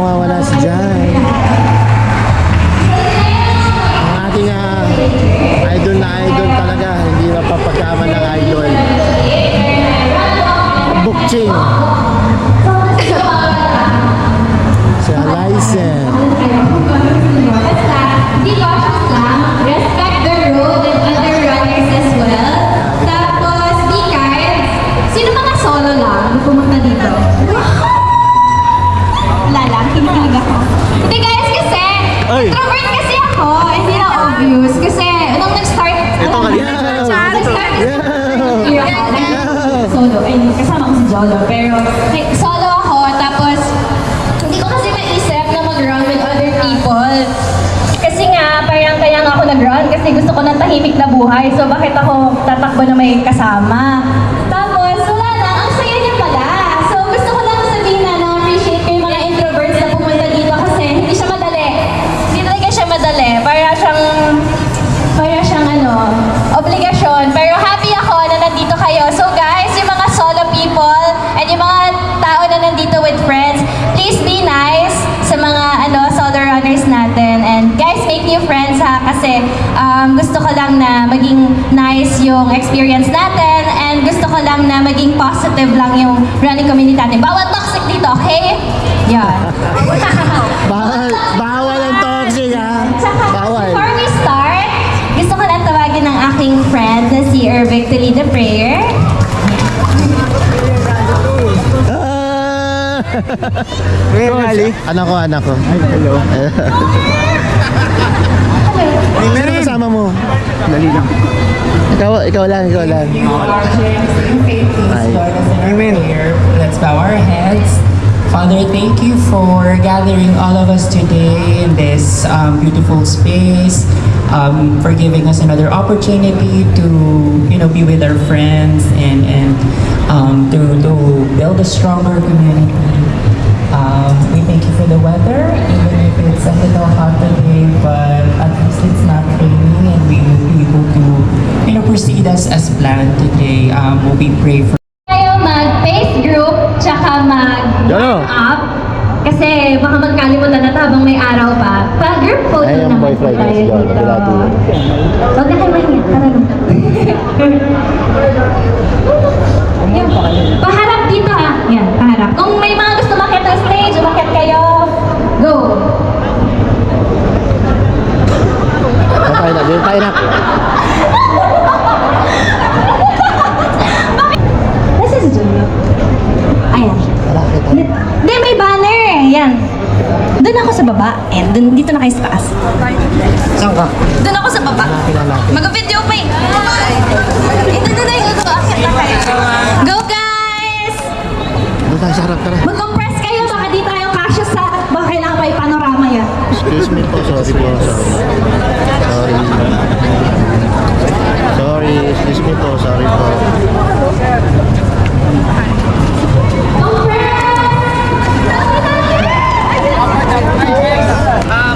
mawawala si Jai. Ang ating idol na idol talaga, hindi mapapagkaman ng idol. Bukching. Si Alysen. Be cautious lang. Respect the road and other runners as well. Tapos, be kind. Sino mga solo lang pumunta dito? Wala lang, kinikilig ako. Hindi guys, kasi introvert kasi ako. Hindi na obvious. Kasi, nung nag-start, solo. Ay, kasama ko si Jolo. Pero, solo ako. Tapos, hindi ko kasi naisip na mag-run with other people. Kasi nga, parang kaya nga ako nag-run kasi gusto ko ng tahimik na buhay. So, bakit ako tatakbo na may kasama? Tapos, wala lang. Ang saya niya pala. So, gusto ko lang sabihin na na-appreciate ko yung mga introverts na pumunta dito kasi hindi siya madali. Hindi talaga siya madali. Para siyang obligasyon. Pero happy ako na nandito kayo. So, guys, yung mga solo people and yung mga tao na nandito with friends, please be nice sa mga solo runners natin. And guys, make new friends ha, kasi gusto ko lang na maging nice yung experience natin and gusto ko lang na maging positive lang yung running community natin. Bawal toxic dito, okay? Yeah. Bawal ang toxic ha. Bawal. Before we start, gusto ko lang tawagin ng aking friend na si Ervic to lead the prayer. Anak ko. Ay, hello. Sino kasama mo? Dali lang. Ikaw lang. Amen. Let's bow our heads. Father, thank you for gathering all of us today in this beautiful space, for giving us another opportunity to, be with our friends and to build a stronger community. We thank you for the weather, even if it's a little hot today, but at least it's not raining and we will be able to, proceed as planned today. We pray for Tayo mag-face group, tsaka Jolo. mag-up. Kasi baka magkalimutan na habang may araw pa. Pa-group photo Ay, ang naman boyfriend tayo ni Jolo, dito. bilati. Huwag na kayo maingit. Tara na. Yan. Paharap dito ha. Yan, paharap. Kung may mga gusto makita ng stage, umakit kayo. Go! Tayo na. Nasa si Jolo? Ayan. Hindi, may banner eh. Yan. Doon ako sa baba. And dito na kayo sa taas. Saan ka? Doon ako sa baba. Mag-video pa eh. Ito na yung ito. Akit na kayo. Go guys! Doon tayo sa harap, tara. Mag-compress kayo. Baka di tayo kasya sa... Baka kailangan pa yung panorama yan. Excuse me po, sorry po. Sorry, excuse me po, sorry po.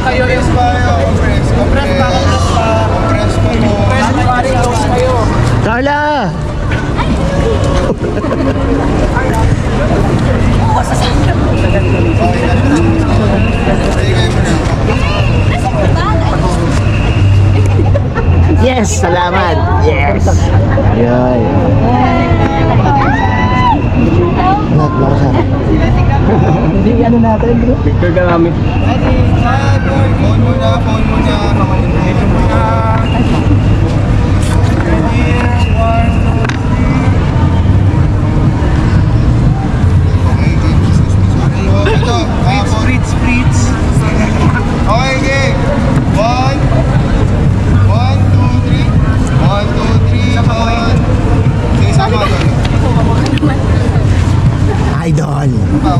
Kayo is compress pa. Carla! Yes, salamat. Yes. Yan. Anak, bakas ha. Hindi ano natin, bro. Picture ka namin. Phone muna. Medyo muna. Spritz. Okay, game. 1, 2, 3. 1, 2, 3. Okay, sama doon. Idol. 1, 2,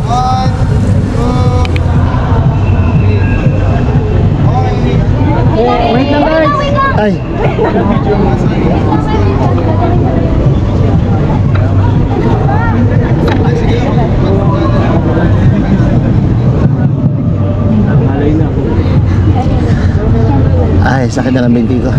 3. Wait lang, guys. Ay. Ay, sakit na ng binti ko.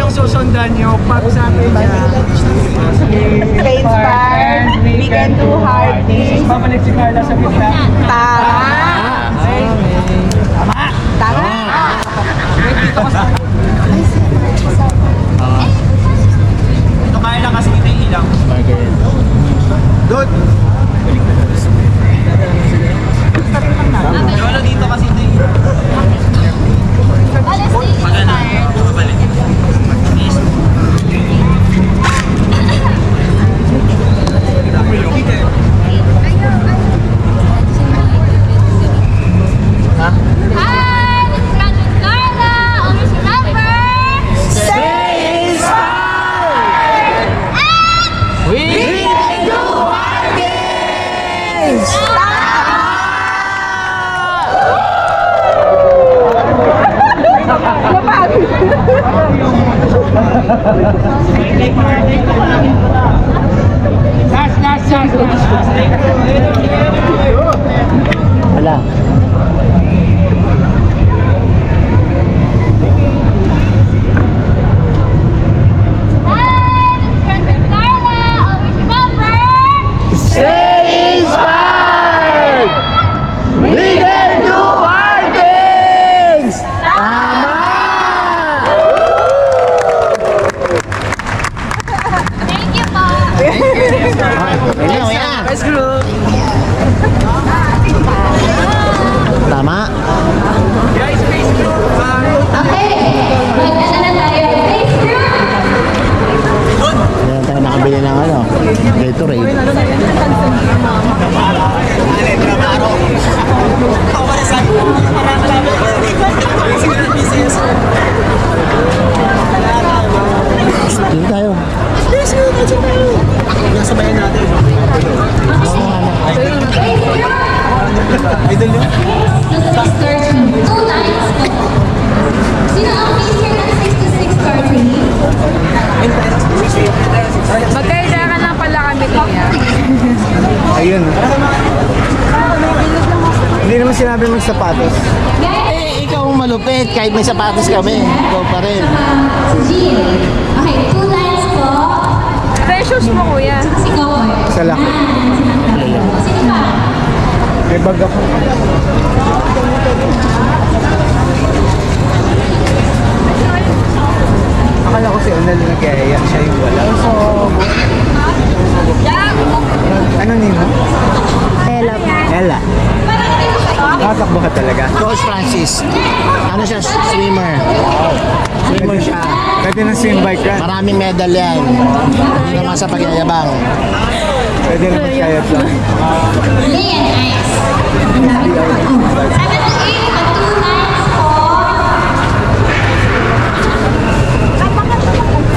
yung susundan nyo pag sabi niya Space bar, we can do hard things. babalik si Carla sa gitna. Tama! Tama! Ito Carla kasi ito yung ilang. Doon. Lolo dito kasi ito yung ilang. Hi! This is Cousin Carla! Always remember... Stay inspired! We can do hard things! Wala. Hi! This is Cousin Carla! Always remember... Stay inspired! We can do hard things! Tama! Thank you po! Let's go! Tama? Guys, face group. Okay! Mag-ano na tayo? Face group! Meron tayo nakabili ng ano, Gatorade. Dito tayo. Nasabayan natin. Idol nyo? 2 lines po. Sino ang teacher ng 66 party? Magkailangan lang pala kami niya. Ayun. Hindi naman sinabi mong sapatos. Eh, ikaw ang malupit. Kahit may sapatos kami, ikaw pa rin. Si Jean. Okay, 2 lines po. Ito shoes mo, kuya. Ikaw po. Sa laki. Sino pa? May bag ako. Akala ko si Onel nag-iaya. Siya yung wala. Ano nino? Ella. Ella. Nakatakbo ka talaga. Coach Francis. Ano siya? Swimmer. Swimmer siya. Pwede na swim bike ka. Maraming medal yan. Hindi naman sa pagyayabang. Pwede na masyayat lang. Play and ice. 7 to 8 at 2 lines po.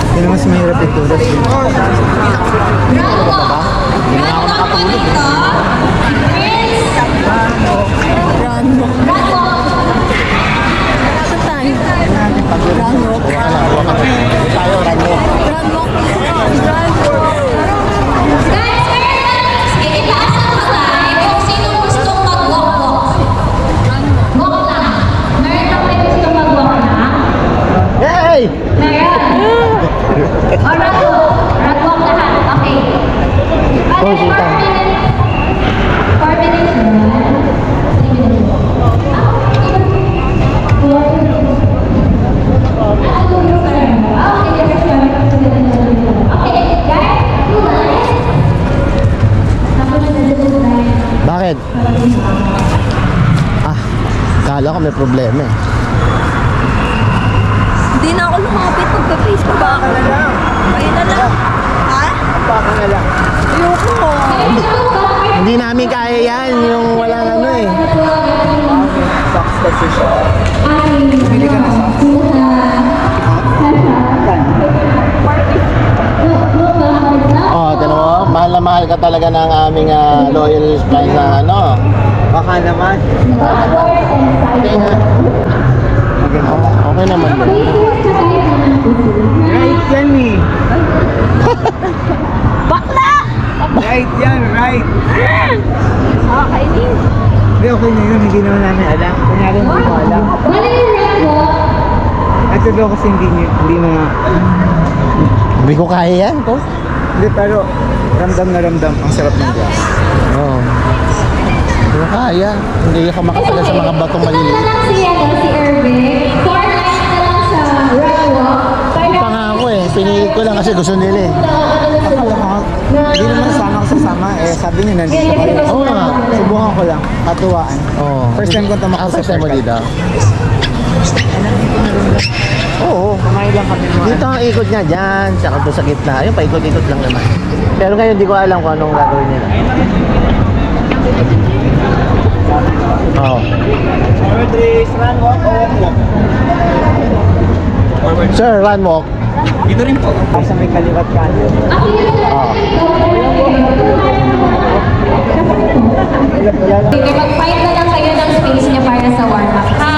Hindi naman mas mahirap ituras. Bravo! Bravo po dito. Prince. Bravo. Tayo, Ranyo. Guys, itaas ang kamay kung sino gustong mag-walk-walk. Walk lang. Meron ba may gustong mag-walk lang? Hey! Meron. O, rag-walk. Rag-walk lahat. Okay. Go, Bale, Zita. 4 minutes yun. 3 minutes. Okay, guys. 2 lines. Tapos nandun tayo. Bakit? Ah, kala ko may problema eh. Hindi na ako lumapit pagka-face pa ba ako na lang. Ayun na lang. Ha? Baka na lang. Ayoko. Hindi namin kaya yan, yung walang ano eh. Socks kasi siya. Oh, tinan mo, mahal na mahal ka talaga ng aming loyal fans na ano. Baka naman. Okay nga. Okay naman yun. Right yan eh. Bakla! Right yan, right. Okay, din. Hindi, okay na yun. Hindi naman namin alam. Kunyari hindi mo alam. Bale yung red walk. Ito Pero kasi hindi na, Hindi ko kaya yan, ko. hindi, pero ramdam na ramdam ang sarap ng glass. Oo. Hindi ko kaya. Hindi ka makatagal sa mga batong Ito na maliliit. lang si Irving. 4 lines na lang sa run walk. Pa nga ako eh. Pinilit ko lang kasi gusto nila eh. Hindi naman sama ko sasama, sabi niya nandito kayo. Oo nga. Subukan ko lang, katuwaan. Oo. First time ko ito First time mo dito? Oo. Kumain lang kami mo. Dito ang ikot niya dyan, tsaka doon sa gitna. Ayun, paikot-ikot lang naman. Pero ngayon, di ko alam kung anong gagawin nila. Oo. Sir, one walk. Dito rin po. Sa may kaliwat kanan. Oo. Okay, mag-find na lang kayo ng space niya para sa warm-up, ha?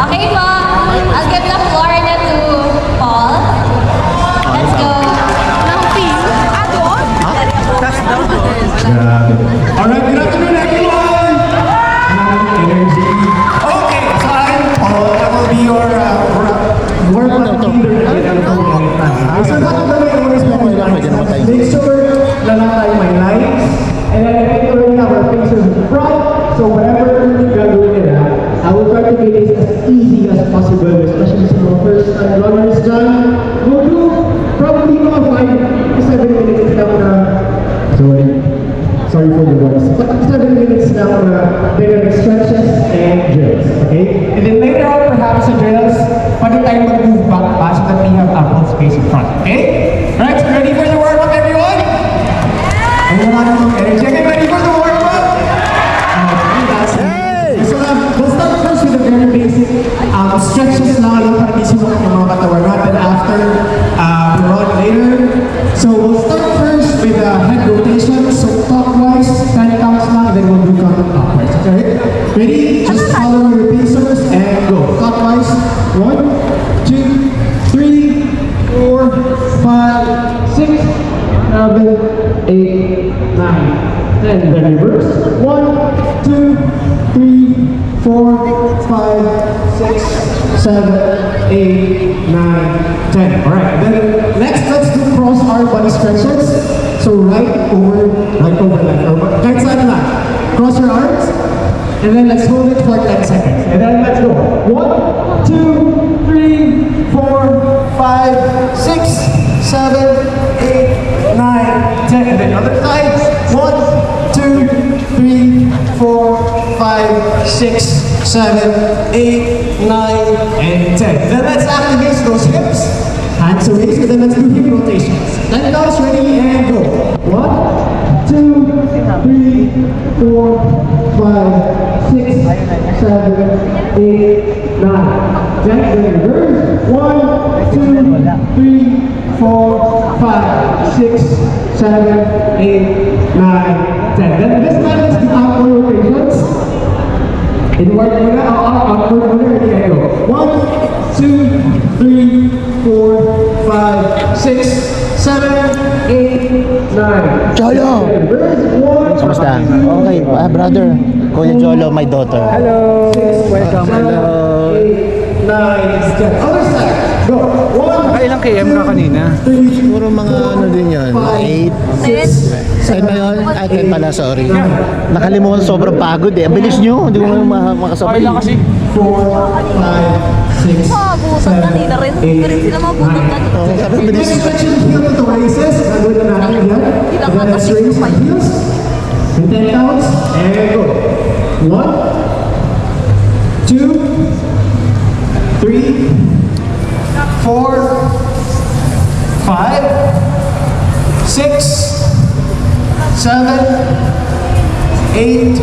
Okay po. I'll give the floor na to Paul. Let's go. Alright, good afternoon everyone! Energy. Okay, so I'm Paul. I will be your workout leader. So that's what I always make sure na lang tayo may lights. And then I already have our pictures in front. So whatever gagawin nila, I will try to make it as easy as possible, especially sa mga first time runners dyan. We'll do probably mga 5 to 7 minutes lang na sorry for the voice. 7 minutes now dynamic stretches and drills, okay? And then later on, perhaps the drills, pwede tayo mag-move back pa so that we have ample space in front, okay? Right, so ready for the warm-up, everyone? Ay, wala namang energy. Okay, ready for the warm-up? So we'll start first with the very basic stretches lang para di sinok ng mga katawan natin after we run later. So we'll start first with head rotation. So clockwise, 10 counts lang, and then we'll do counterclockwise. Okay? Ready? Just follow your pacers and go. Clockwise. 1, 2, 3, 4, 5, 6, 7, 8, 9, 10. Then reverse. 1, 2, 3, 4, 5, 6, 7, 8, 9, 10. Alright, then next let's do cross our body stretches. So right over left, or right side left. Cross your arms, and then let's hold it for 10 seconds. And then let's go. 1, 2, 3, 4, 5, 6, 7, 8, 9, 10. And then other side. 1, 2, 3, 4, 5, 6, 7, 8, 9, and 10. Then let's activate those hips. Hands away, so then let's do hip rotations. 10 counts, ready, and go. 1, 2, 3, 4, 5, 6, 7, 8, 9. Then reverse. 1, 2, 3, 4, 5, 6, 7, 8, 9, 10. Then this time let's do outward rotations. Inward muna, outward muna, ready, and go. 1, 2, 3, 4, 5, 6, 7, 8, 9. Jolo! Reverse. 1, Kamusta? Okay, brother. Kuya Jolo, my daughter. Hello! Welcome, 7, hello! 8, 9, 10. Other side. Go. 1, Nakailang km ka kanina? Siguro mga ano din yun, 8. 10 ba yun? Ay, 10 pala, sorry. Nakalimutan, sobrang pagod eh. Ang bilis nyo, hindi ko makasabay. Okay lang kasi. 4, 5, 6, 7, 8, 9. Oo, sabi ang bilis. Next section, heel to raises. Gagawin na natin yan. And then let's raise our heels. In 10 counts. And go. 1, 2, 3, 4, 5, 6, 7, 8,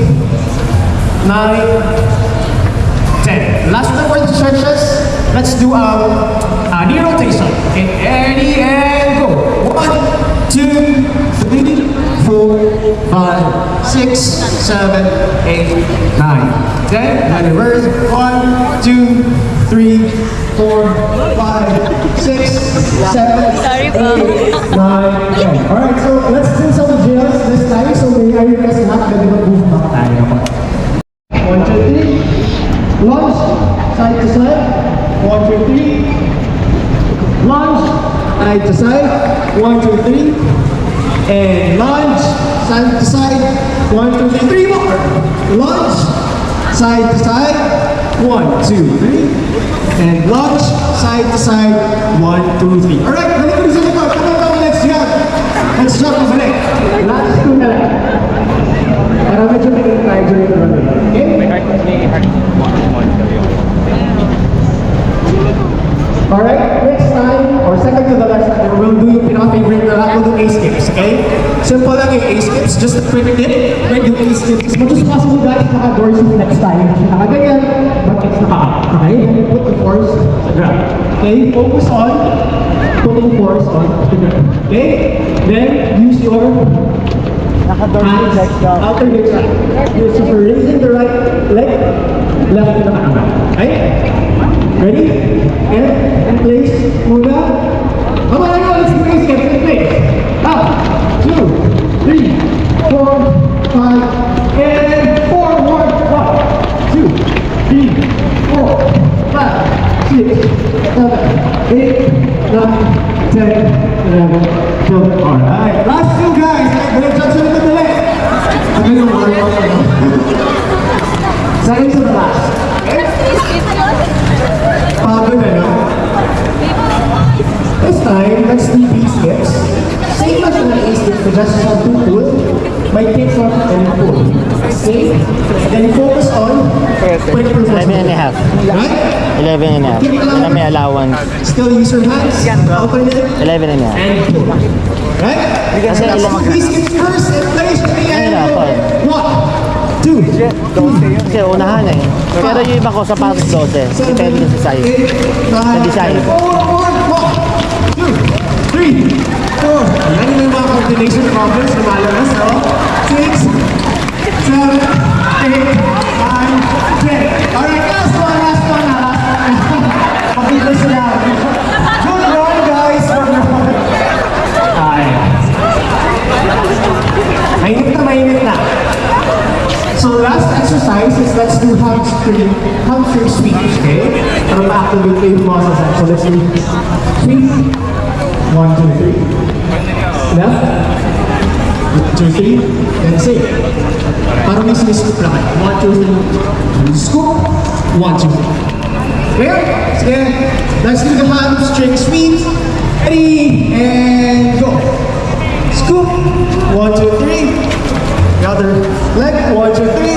9, 10. Last number of stretches. Let's do knee rotation. Okay, ready and go. 1, 2, 3, 4, 5, 6, 7, 8, 9. Then reverse. 1, 2, 3, 4, 5, 6, 7, 8, 9, 10. Alright, so let's do some drills this time. So may I request lahat na mag-move back tayo. 1, 2, 3. Launch, side to side. 1, 2, 3. Lunge, side to side. 1, 2, 3. And lunge, side to side. 1, 2, 3. 3 more. Lunge, side to side. 1, 2, 3. And lunge, side to side. 1, 2, 3. Alright, balik ko sa likod. Come on, let's jump. Let's jump na balik. Last two na lang. Para medyo may tayo during the runway. Okay? Alright, next time, or second to the last time, we'll do yung pinaka-favorite na lahat. We'll do A-skips, okay? Simple lang yung A-skips, just a quick tip. When you A-skips, as much as possible guys, naka-dorsal next time. Naka-ganyan, but it's naka-up, okay? Then you put the force sa ground. Okay, focus on putting force on the ground. Okay? Then, use your hands, alternate side. So for raising the right leg, left to the kanan. Okay? Ready? And in place. Muna. Come on, let's do this. Get in place. Up. 2, 3, 4, 5, and forward. 1, 2, 3, 4, 5, 6, 7, 8, 9, 10, 11, 12. Alright. Last two guys. Balik sa the left. Ano yung warm-up? Second to the last. Pagod na, no? This time, let's do these steps. Same as the A steps, but just have to pull. My tips are and pull. Okay? Then focus on quick performance. 11 and a half. Right? 11 and a half. Yun ang may allowance. Still use your hands. Alternate. 11 and a half. And pull. Right? Kasi These steps first and place at the end. Ayun na, 1, 2, Kasi unahan eh. Pero yung iba ko sa patos 12. Depende sa sa'yo. Sa design. 4, 1, 2, 3, 4. Ayan yung mga coordination problems na malakas, no? 6, 7, 8, 9, 10. Alright, last one na, last one. Pakita sila. Good run, guys. Ay. Mainit na. So last exercise is let's do hamstring sweeps, okay? Para ma-activate yung muscles. So let's do sweep. 1, 2, 3. Left. 2, 3. Then same. Para may scoop lang. 1, 2, 3. Scoop. 1, 2, 3. Clear? Sige. Let's do the hamstring sweeps. 3 and go. Scoop. 1, 2, 3. The other leg, 1, 2, 3.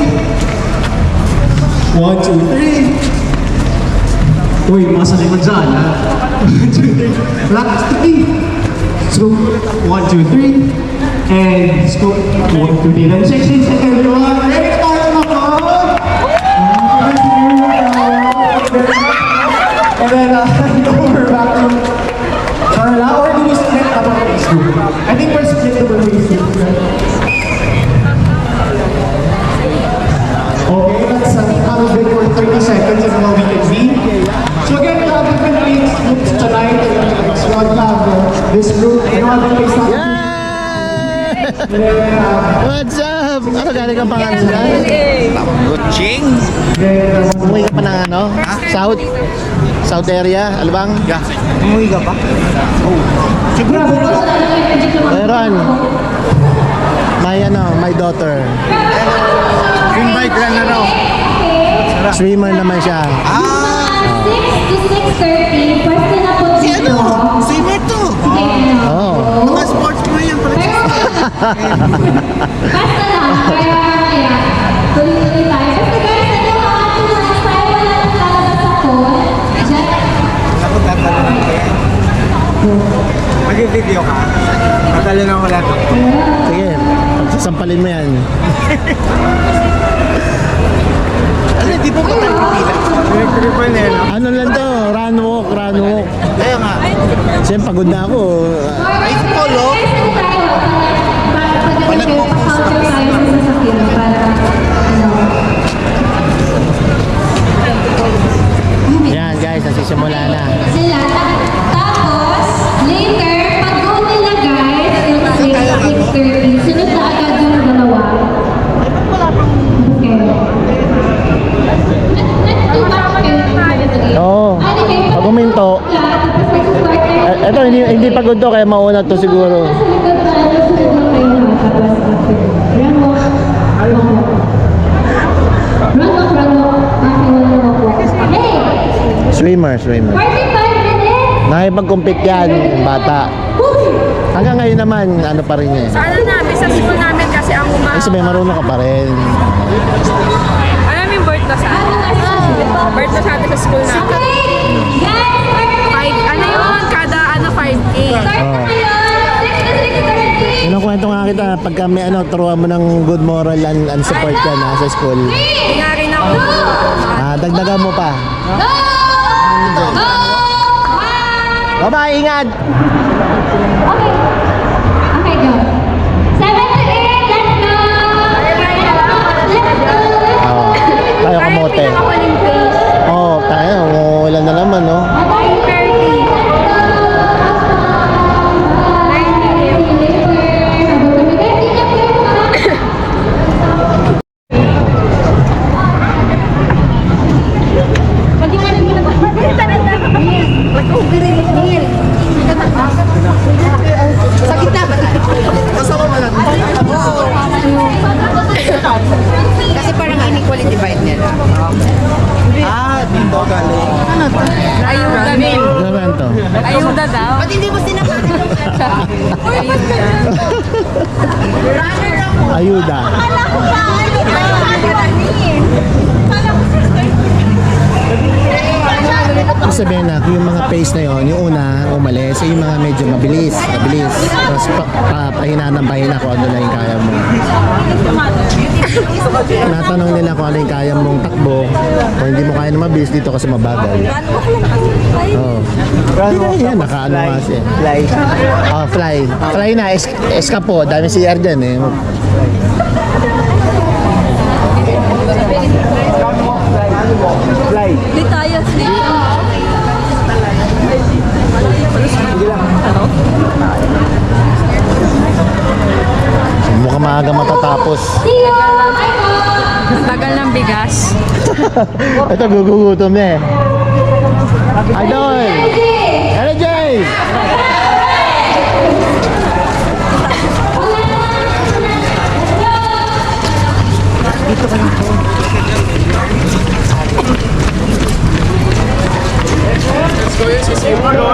1, 2, 3. Uy, masa likod dyan, ha? 1, 2, 3. Relax, 3. Scoop, 1, 2, 3. And scoop, 1, 2, 3. Then shake, shake, shake, everyone. Ready, start na po. And then, over back to Carla, or do we split up on face group? I think we're split up on face group. Okay, let's have a break for 30 seconds and now we can read. So again, we have different things tonight. So we have this group, and all the things What's up? Ano galing ka Pangasinan? Ching! Umuwi ka pa ng ano? South area? Alabang? Umuwi ka pa? Meron. My daughter. Invite lang na raw. Swimmer naman siya. 6 to 6:30, pwede na po dito. Swimmer to! Sige, Oh. Mga sports mo yan pala. basta lang, kaya tuloy-tuloy tayo. Basta guys, ano yung mga tonight tayo, wala nang lalabas ako. Diyan. Ako tatanong ko. Mag-video ka? Matalo na wala to. Sige, pagsasampalin mo yan. Ano, di po pa tayo pipila? Triple na yun. Ano lang to? Run walk. Kaya nga. Siyempre, pagod na ako. Ay, polo. Pag nag-counter tayo sa sasakyan para, Yan guys, nasisimula na. sila. Tapos, later, pag go nila guys, yung 6:30, sunod na agad yung dalawa. Okay. Let's do back kayo. Oo. Ano kayo? hindi pagod to, kaya mauna to siguro. Sa likod na, nasa likod kayo na. Tapos, run walk. Hey! Swimmer. 45 minutes! Nakipag-compete yan, bata. Hanggang ngayon naman, ano pa rin niya. Sa ano namin, sa school namin kasi ang Kasi may marunong ka pa rin. Alam mo yung birth na sa atin? Birth na sa atin sa school namin. Okay! Guys, Ano yun? Kada 5K. start na kayo! 6 to 6:30! Yun ang kwento nga kita, pagka may turuan mo ng good moral and support ka na sa school, Hindi nga rin ako. dagdagan mo pa. Go! Go! Bye-bye, ingat! Okay. Okay, go. 7 to 8, let's go! Let's go! Tayo kamote. Pinakawaling pace. Tayo, ilan na naman, no? 30. Sa gitna ba? Kasi parang inequality divide nila. Dito galing. Ayuda din. Ano naman to? Ayuda daw. Ba't hindi mo sinasabi? Ayuda. Ibig sabihin na, yung mga pace na yon, yung una, umalis, yung mga medyo mabilis. Tapos pahina ng pahina kung ano na yung kaya mo. Natanong nila kung ano yung kaya mong takbo. Kung hindi mo kaya na mabilis, dito kasi mabagal. Oo. Yan, nakaano nga siya. Fly. Fly. Fly na, eskapo. Dami CR dyan eh. Fly. Hindi tayo. Mukhang maaga matatapos. See you! Ang tagal ng bigas. Ito, gugugutom na eh. Idol! Energy!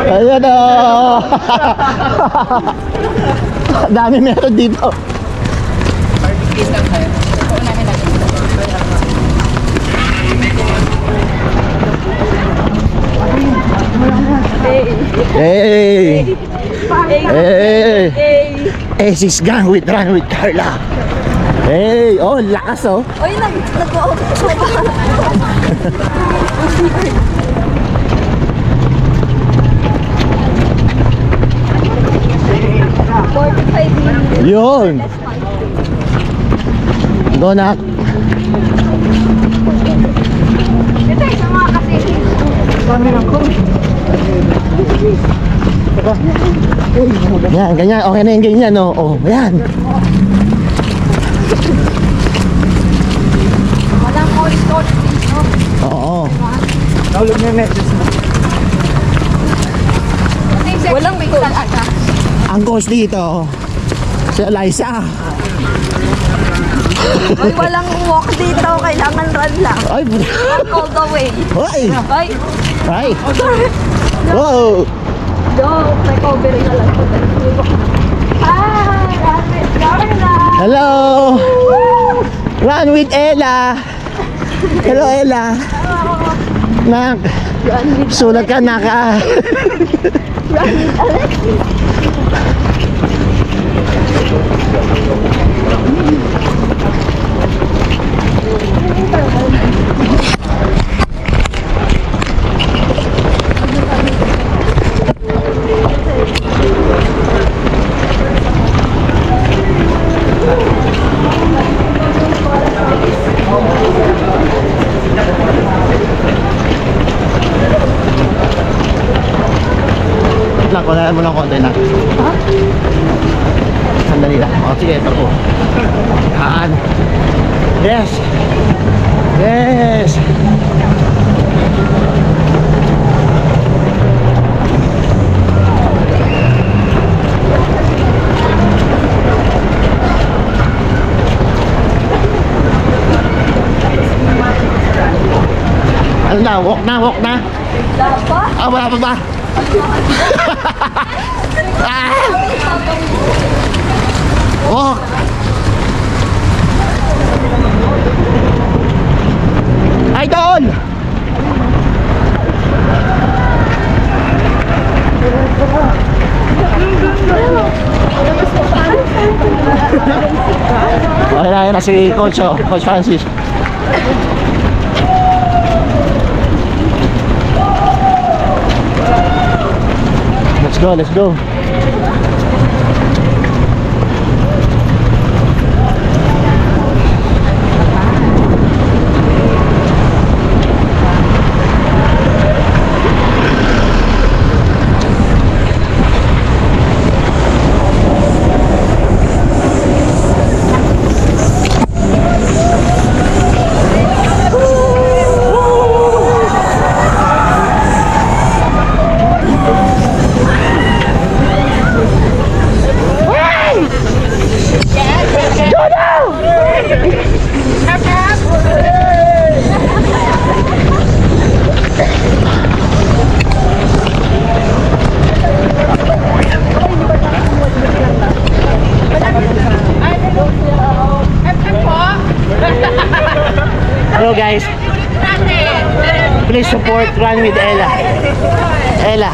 Ayan o! Dami meron dito. Hey! Hey! Hey, sis gang with Run with Carla. Hey! Oh, lakas oh. Uy, nag-out ko ba? Yun! Go nak! Ito yung mga kasi. Yan, ganyan. Okay na yung ganyan, no? Oh, yan. Walang coach. Oo. Naulog na net. Walang coach. Ang coach dito, si Eliza. Uy, walang walk dito. Kailangan run lang. Ay, All the way. ay, Ay, ay. Wow. no. May cover na lang. Hello. Run with Ella. Hello, Ella. Nak. Sulat ka, naka. Wala mo ng konti na. Sandali lang. O, sige, ito po. Yan. Yes. Yes. walk na. Ah, wala pa ba? Ah! Walk! Idol! Okay na, yun na si Coach, oh, Coach Francis. Let's go, let's go. Hello guys, please support Run with Ella. Ella.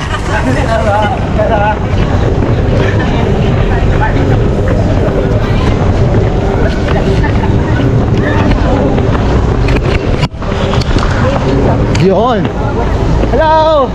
Yun. Hello.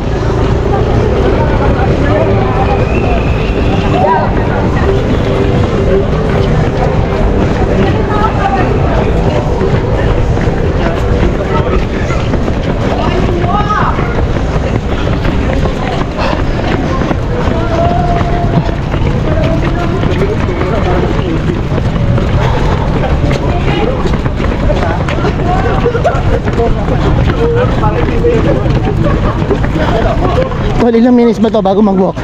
Tol, ilang minutes ba to bago mag-walk?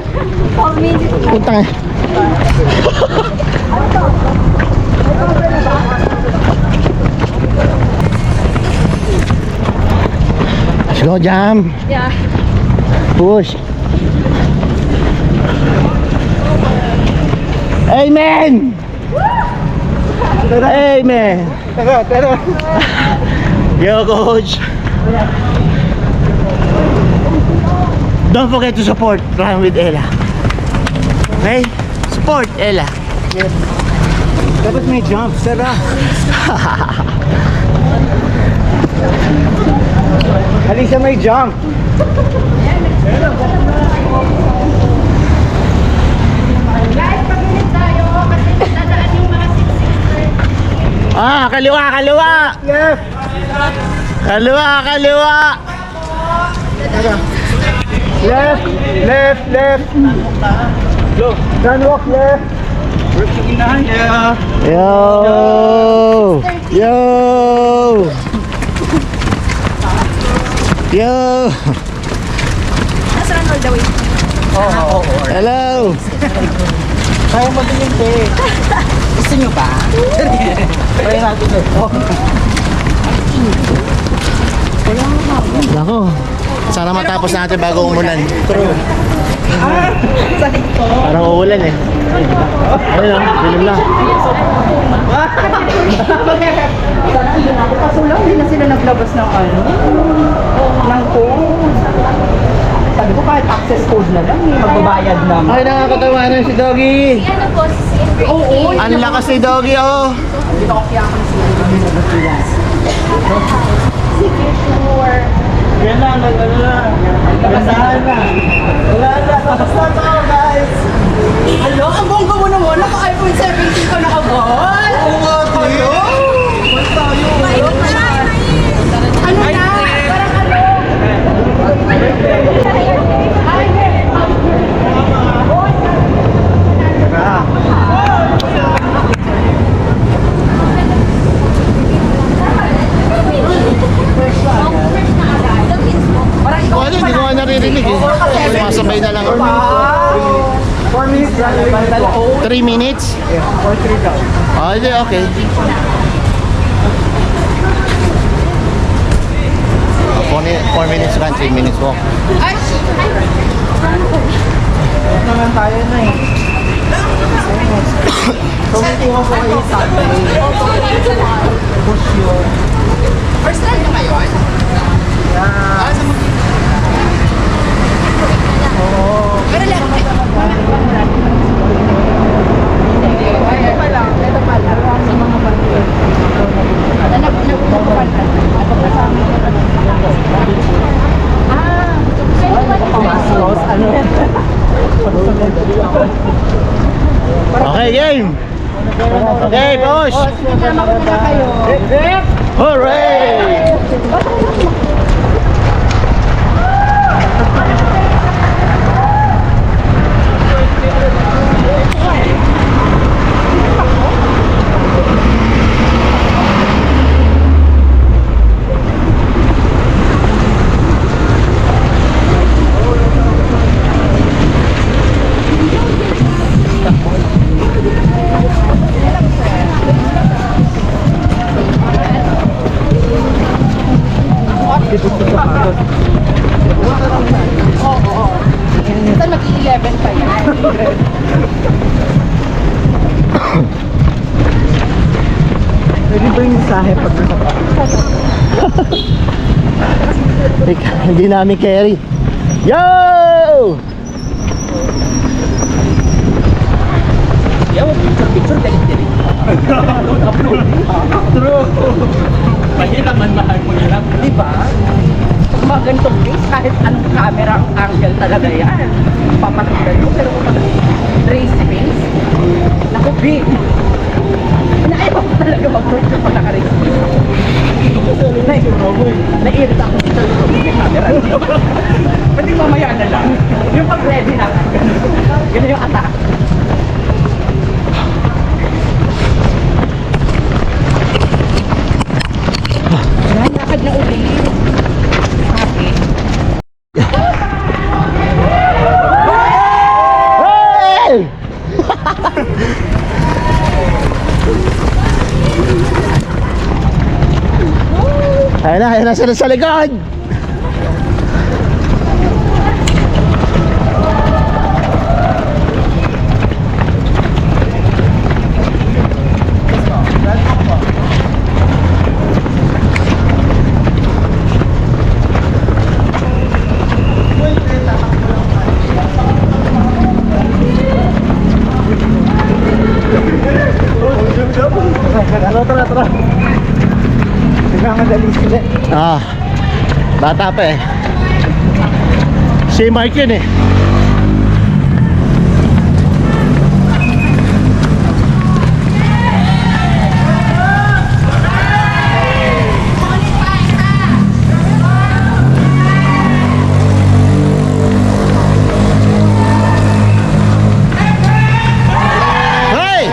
4 minutes. Puntang eh. Let's go, Jam. Yeah. Push. Amen! Amen! Tara. Yo, Coach! Don't forget to support Run with Ella. Okay? Support Ella. Dapat may jump, tara. Halika, may jump. Ah, kaliwa! Left. Kaliwa! Left. Go. Run, walk left. Yo! Let's run all the way. Hello! Kaya mo din yung day. Gusto nyo ba? Try natin ito. Nako, sana matapos natin bago umulan. True. Parang uulan eh. Ayun lang, dilim lang. Kaso lang, hindi na sila naglabas ng ano? Ng code. Sabi ko kahit access code na lang, magbabayad naman. Ay, nakakatawanan si Doggy. Ano po, si Oo. Ang lakas ni Doggy, oh. Hindi ko kaya ako Yan lang, ano lang. Basahan na. Wala na, tapos na to, guys. Hello, ang bongga mo naman. Naka-iPhone 17 ka nakabal. Oo nga, tayo. Ano na? Parang ano? Hindi ko nga naririnig eh. Sumasabay na lang ako. 4 minutes run. 3 minutes? Yeah, or 3 daw. Oh, hindi, okay. 4 4 minutes run, 3 minutes walk. Naman tayo na eh. So, hindi ko po kayo Sunday. Push yun. First time nyo ngayon? Yeah. Oo. Pero lang, Ito pa lang. Ito pa lang. Sa mga bandiyo. Pumasok. Ano? Okay, game! Okay, push! Kasama ko na kayo. Hooray! Minsan mag-11 pa yan. Pwede ba yung mensahe pag Hindi namin carry. Yo! Picture galit-galit. True. Mahirap man mahal mo yan. Di ba? Pag mga ganitong case, kahit anong camera ang angle talaga yan. Papatundan mo, pero kung race face, naku, big. Naiba ko talaga mag-picture pag naka-race face. Naiirit ako sa camera. Pwede mamaya na lang. Yung pag-ready na. Ganun yung attack. Lakad na ulit. Happy. Hey! Ayun na sila sa likod! Tara. Nagmamadali sila. Ah, bata pa eh. Si Mark yun eh. Hey!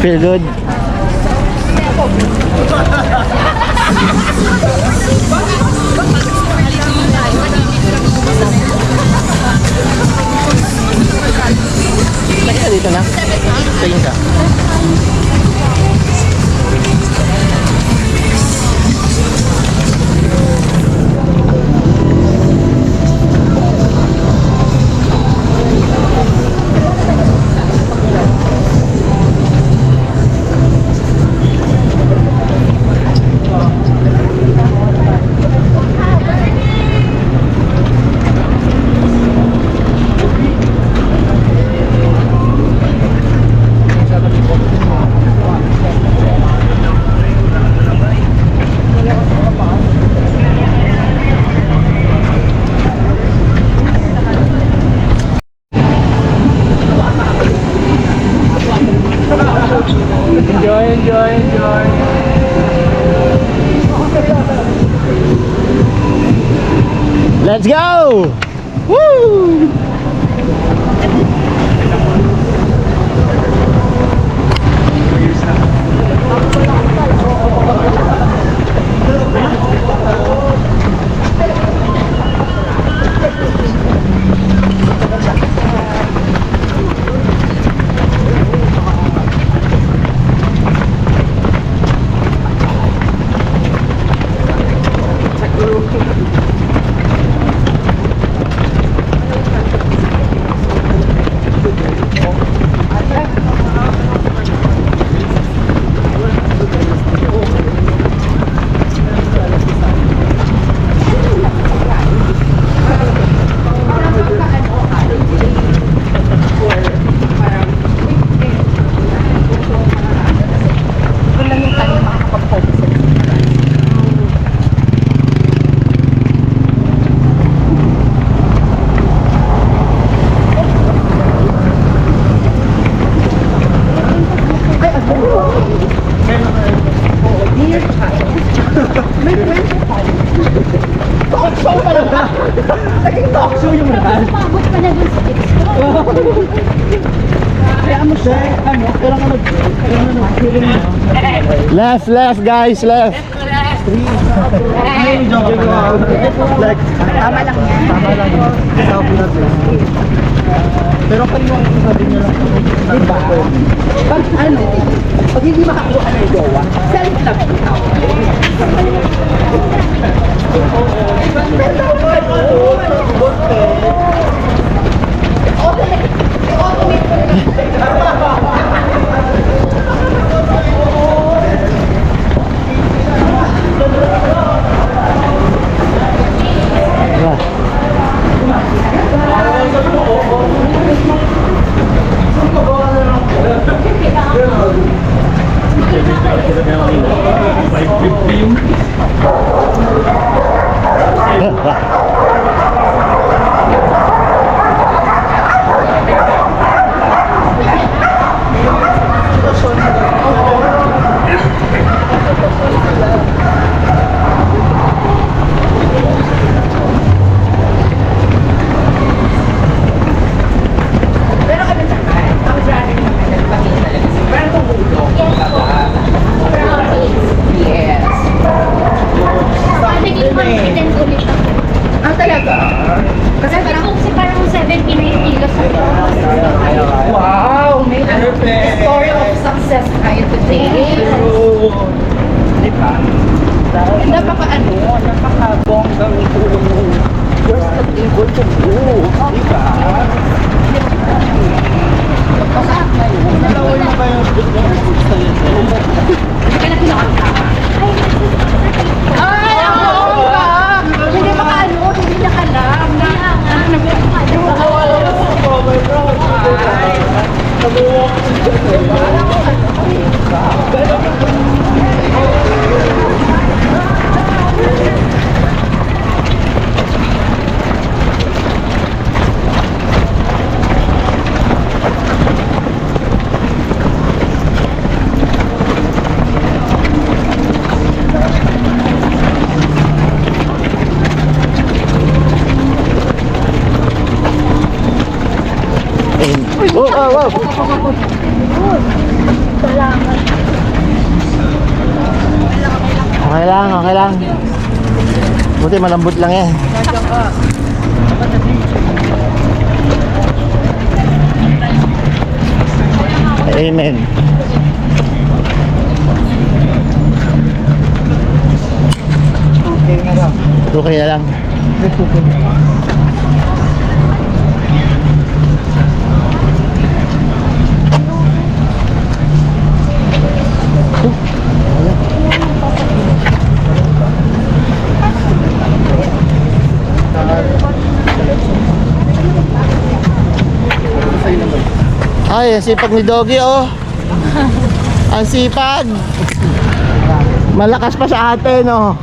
Feel good? Lagi ka dito na? Tingin ka. Let's go! Woo! Left guys, left. Tama lang yan. Pero kanina sabi niyo lang Diba? Pag ano, pag hindi makakuha ng jowa, self-love ito. Pero ano naman, ang driving naman, nagpakita talaga si Brando Bulldog. Yes. Naging confident ulit ako. Ah, talaga? Kasi Parang 79 kilos ako. wow, may story of success tayo today. Diba? Napaka-bonggang ito. You're still able to go. Diba? Pasaak na yun. Nalawal na ba yung Hindi ka na kinakanta. Ay, oo ba? Hindi makaano, hindi nakalam. Oh, wow, wow. Okay lang, okay lang. Buti malambot lang yan. Amen. Okay na lang. Ay, ang sipag ni Doggy, oh. Ang sipag. Malakas pa sa atin, oh.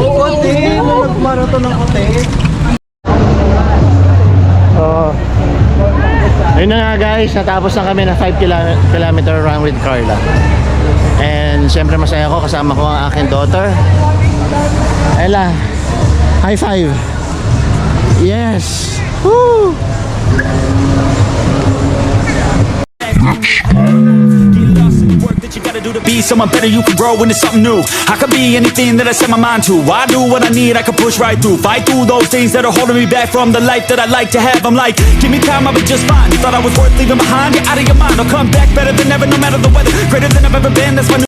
Oo, din. Nag-marathon ng ate. Oo. Ayun na nga guys, natapos na kami na 5 kilometer run with Carla. And syempre masaya ko, kasama ko ang aking daughter. Ayun lang. High five. Yes. Woo! You gotta do to be someone better, you can grow into something new. I could be anything that I set my mind to. I do what I need, I can push right through. Fight through those things that are holding me back from the life that I like to have. I'm like, give me time, I'll be just fine. You thought I was worth leaving behind? Get out of your mind, I'll come back better than ever, no matter the weather. Greater than I've ever been, that's my new